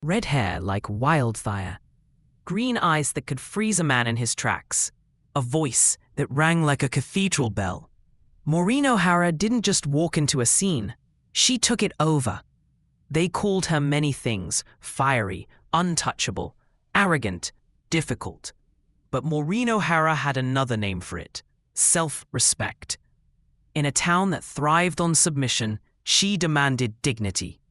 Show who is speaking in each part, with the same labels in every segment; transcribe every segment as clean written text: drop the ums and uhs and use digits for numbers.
Speaker 1: red hair like wildfire, green eyes that could freeze a man in his tracks, a voice that rang like a cathedral bell. Maureen O'Hara didn't just walk into a scene, she took it over. They called her many things: fiery, untouchable, arrogant, difficult. But Maureen O'Hara had another name for it: self-respect. In a town that thrived on submission, she demanded dignity.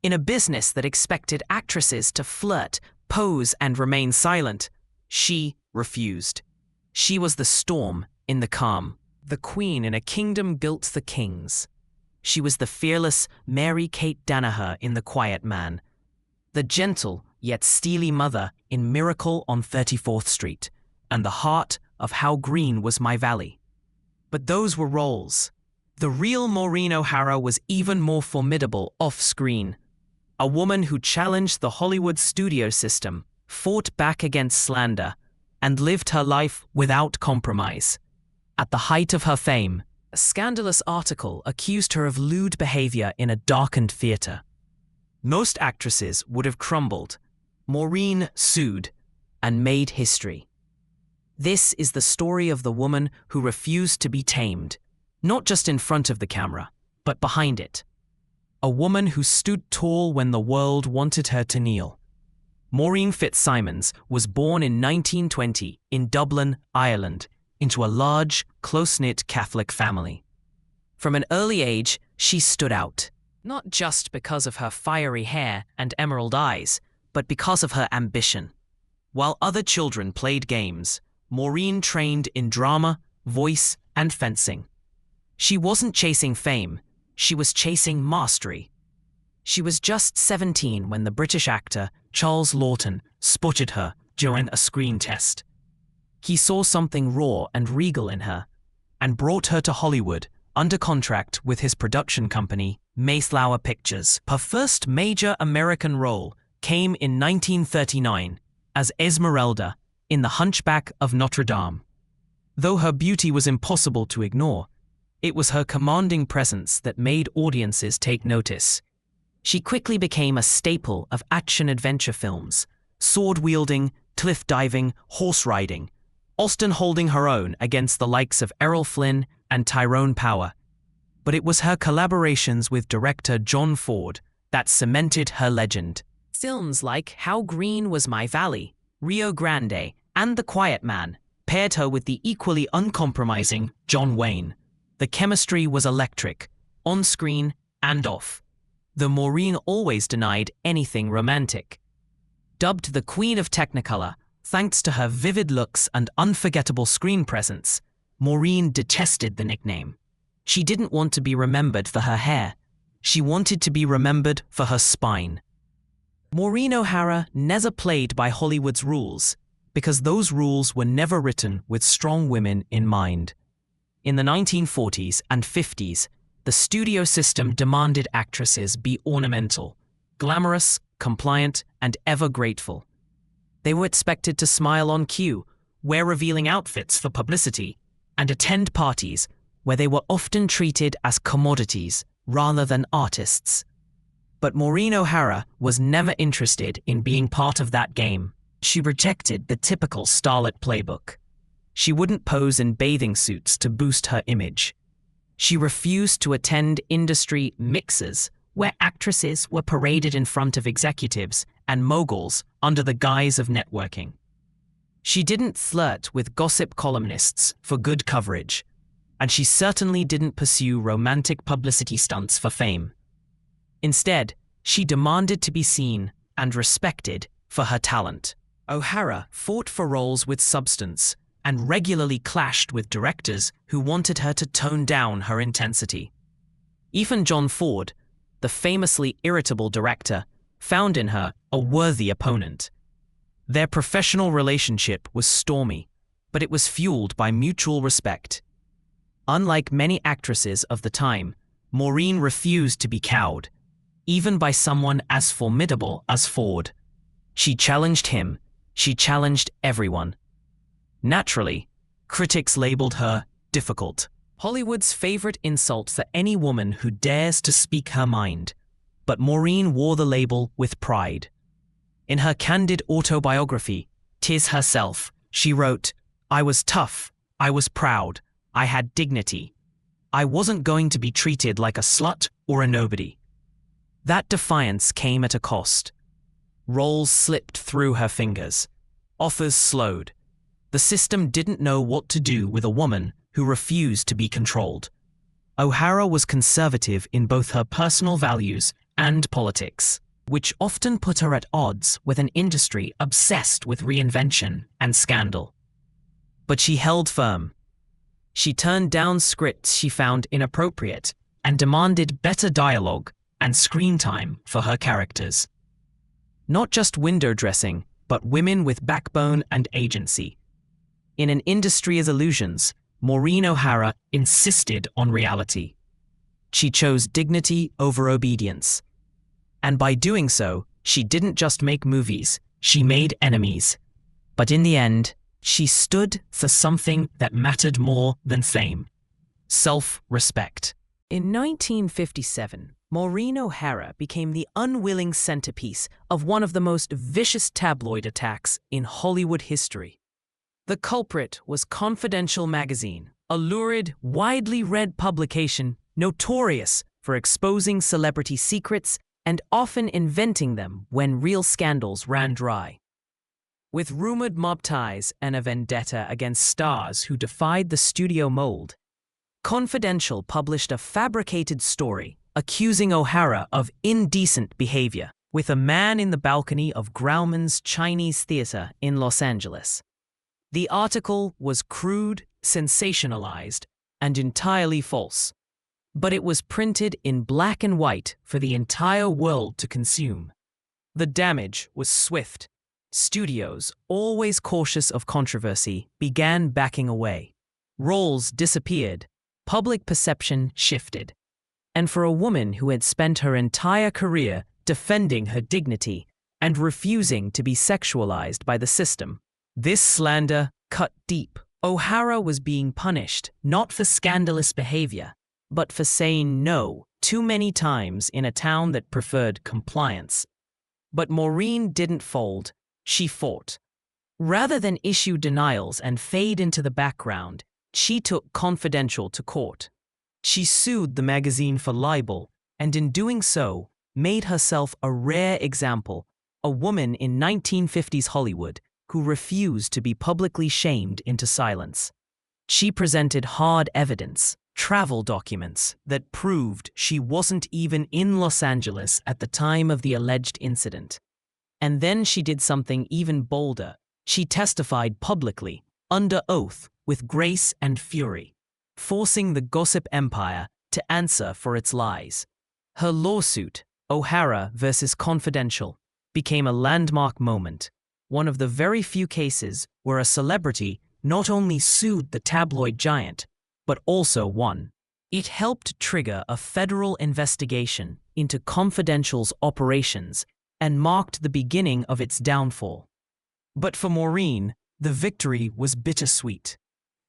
Speaker 1: In a business that expected actresses to flirt, pose, and remain silent, she refused. She was the storm in the calm, the queen in a kingdom built for kings. She was the fearless Mary-Kate Danaher in The Quiet Man, the gentle yet steely mother in Miracle on 34th Street, and the heart of How Green Was My Valley. But those were roles. The real Maureen O'Hara was even more formidable off-screen. A woman who challenged the Hollywood studio system, fought back against slander, and lived her life without compromise. At the height of her fame, a scandalous article accused her of lewd behavior in a darkened theater. Most actresses would have crumbled. Maureen sued and made history. This is the story of the woman who refused to be tamed, not just in front of the camera, but behind it. A woman who stood tall when the world wanted her to kneel. Maureen Fitzsimons was born in 1920 in Dublin, Ireland, into a large, close-knit Catholic family. From an early age, she stood out, not just because of her fiery hair and emerald eyes, but because of her ambition. While other children played games, Maureen trained in drama, voice, and fencing. She wasn't chasing fame, she was chasing mastery. She was just 17 when the British actor Charles Laughton spotted her during a screen test. He saw something raw and regal in her, and brought her to Hollywood under contract with his production company, Mayflower Pictures. Her first major American role came in 1939 as Esmeralda in The Hunchback of Notre Dame. Though her beauty was impossible to ignore, it was her commanding presence that made audiences take notice. She quickly became a staple of action-adventure films, sword-wielding, cliff-diving, horse-riding, often holding her own against the likes of Errol Flynn and Tyrone Power. But it was her collaborations with director John Ford that cemented her legend. Films like How Green Was My Valley, Rio Grande, and The Quiet Man paired her with the equally uncompromising John Wayne. The chemistry was electric, on screen and off. Though Maureen always denied anything romantic. Dubbed the Queen of Technicolor, thanks to her vivid looks and unforgettable screen presence, Maureen detested the nickname. She didn't want to be remembered for her hair. She wanted to be remembered for her spine. Maureen O'Hara never played by Hollywood's rules, because those rules were never written with strong women in mind. In the 1940s and 50s, the studio system demanded actresses be ornamental, glamorous, compliant, and ever grateful. They were expected to smile on cue, wear revealing outfits for publicity, and attend parties where they were often treated as commodities rather than artists. But Maureen O'Hara was never interested in being part of that game. She rejected the typical starlet playbook. She wouldn't pose in bathing suits to boost her image. She refused to attend industry mixers where actresses were paraded in front of executives and moguls under the guise of networking. She didn't flirt with gossip columnists for good coverage, and she certainly didn't pursue romantic publicity stunts for fame. Instead, she demanded to be seen and respected for her talent. O'Hara fought for roles with substance and regularly clashed with directors who wanted her to tone down her intensity. Even John Ford, the famously irritable director, found in her a worthy opponent. Their professional relationship was stormy, but it was fueled by mutual respect. Unlike many actresses of the time, Maureen refused to be cowed, even by someone as formidable as Ford. She challenged him. She challenged everyone. Naturally, critics labeled her difficult, Hollywood's favorite insult for any woman who dares to speak her mind. But Maureen wore the label with pride. In her candid autobiography, "'Tis Herself," she wrote, "I was tough, I was proud, I had dignity. I wasn't going to be treated like a slut or a nobody." That defiance came at a cost. Roles slipped through her fingers. Offers slowed. The system didn't know what to do with a woman who refused to be controlled. O'Hara was conservative in both her personal values and politics, which often put her at odds with an industry obsessed with reinvention and scandal. But she held firm. She turned down scripts she found inappropriate and demanded better dialogue and screen time for her characters. Not just window dressing, but women with backbone and agency. In an industry as illusions, Maureen O'Hara insisted on reality. She chose dignity over obedience. And by doing so, she didn't just make movies, she made enemies. But in the end, she stood for something that mattered more than fame: self-respect. In 1957, Maureen O'Hara became the unwilling centerpiece of one of the most vicious tabloid attacks in Hollywood history. The culprit was Confidential magazine, a lurid, widely read publication notorious for exposing celebrity secrets and often inventing them when real scandals ran dry. With rumored mob ties and a vendetta against stars who defied the studio mold, Confidential published a fabricated story accusing O'Hara of indecent behavior with a man in the balcony of Grauman's Chinese Theater in Los Angeles. The article was crude, sensationalized, and entirely false, but it was printed in black and white for the entire world to consume. The damage was swift. Studios, always cautious of controversy, began backing away. Roles disappeared. Public perception shifted. And for a woman who had spent her entire career defending her dignity and refusing to be sexualized by the system, this slander cut deep. O'Hara was being punished not for scandalous behavior, but for saying no too many times in a town that preferred compliance. But Maureen didn't fold. She fought. Rather than issue denials and fade into the background, she took Confidential to court. She sued the magazine for libel, and in doing so, made herself a rare example, a woman in 1950s Hollywood who refused to be publicly shamed into silence. She presented hard evidence, travel documents, that proved she wasn't even in Los Angeles at the time of the alleged incident. And then she did something even bolder. She testified publicly, under oath, with grace and fury, forcing the gossip empire to answer for its lies. Her lawsuit, O'Hara versus Confidential, became a landmark moment, one of the very few cases where a celebrity not only sued the tabloid giant, but also won. It helped trigger a federal investigation into Confidential's operations and marked the beginning of its downfall. But for Maureen, the victory was bittersweet.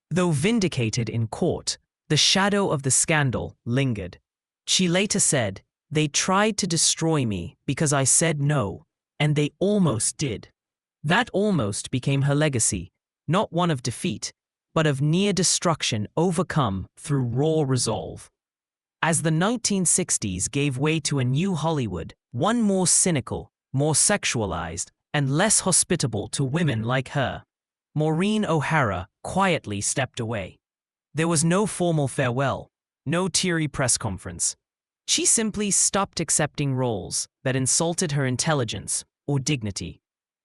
Speaker 1: Though vindicated in court, the shadow of the scandal lingered. She later said, "They tried to destroy me because I said no, and they almost did." That almost became her legacy, not one of defeat, but of near destruction overcome through raw resolve. As the 1960s gave way to a new Hollywood, one more cynical, more sexualized, and less hospitable to women like her, Maureen O'Hara quietly stepped away. There was no formal farewell, no teary press conference. She simply stopped accepting roles that insulted her intelligence or dignity.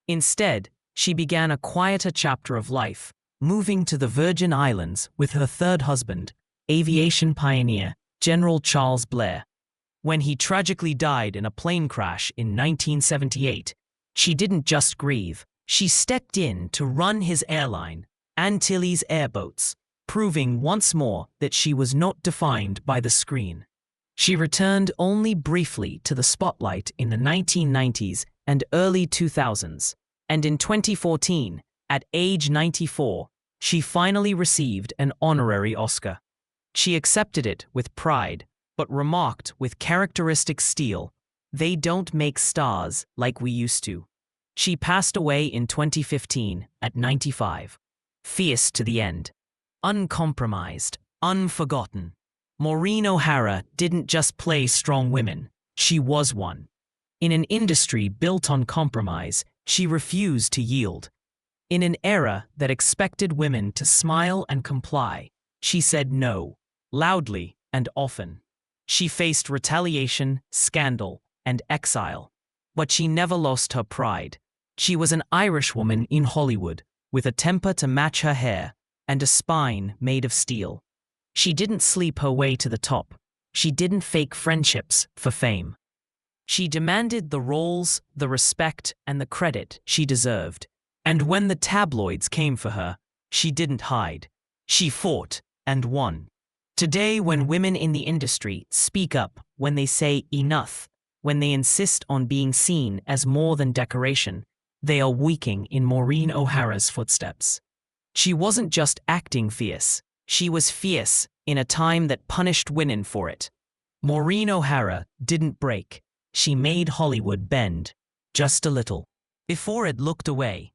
Speaker 1: Instead, she began a quieter chapter of life, moving to the Virgin Islands with her third husband, aviation pioneer General Charles Blair. When he tragically died in a plane crash in 1978, she didn't just grieve. She stepped in to run his airline, Antilles Airboats, proving once more that she was not defined by the screen. She returned only briefly to the spotlight in the 1990s and early 2000s, and in 2014, at age 94, she finally received an honorary Oscar. She accepted it with pride, but remarked with characteristic steel, "They don't make stars like we used to." She passed away in 2015 at 95. Fierce to the end. Uncompromised. Unforgotten. Maureen O'Hara didn't just play strong women, she was one. In an industry built on compromise, she refused to yield. In an era that expected women to smile and comply, she said no, loudly and often. She faced retaliation, scandal, and exile. But she never lost her pride. She was an Irish woman in Hollywood, with a temper to match her hair and a spine made of steel. She didn't sleep her way to the top. She didn't fake friendships for fame. She demanded the roles, the respect, and the credit she deserved. And when the tabloids came for her, she didn't hide. She fought and won. Today, when women in the industry speak up, when they say enough, when they insist on being seen as more than decoration, they are walking in Maureen O'Hara's footsteps. She wasn't just acting fierce. She was fierce in a time that punished women for it. Maureen O'Hara didn't break. She made Hollywood bend, just a little. Before it looked away,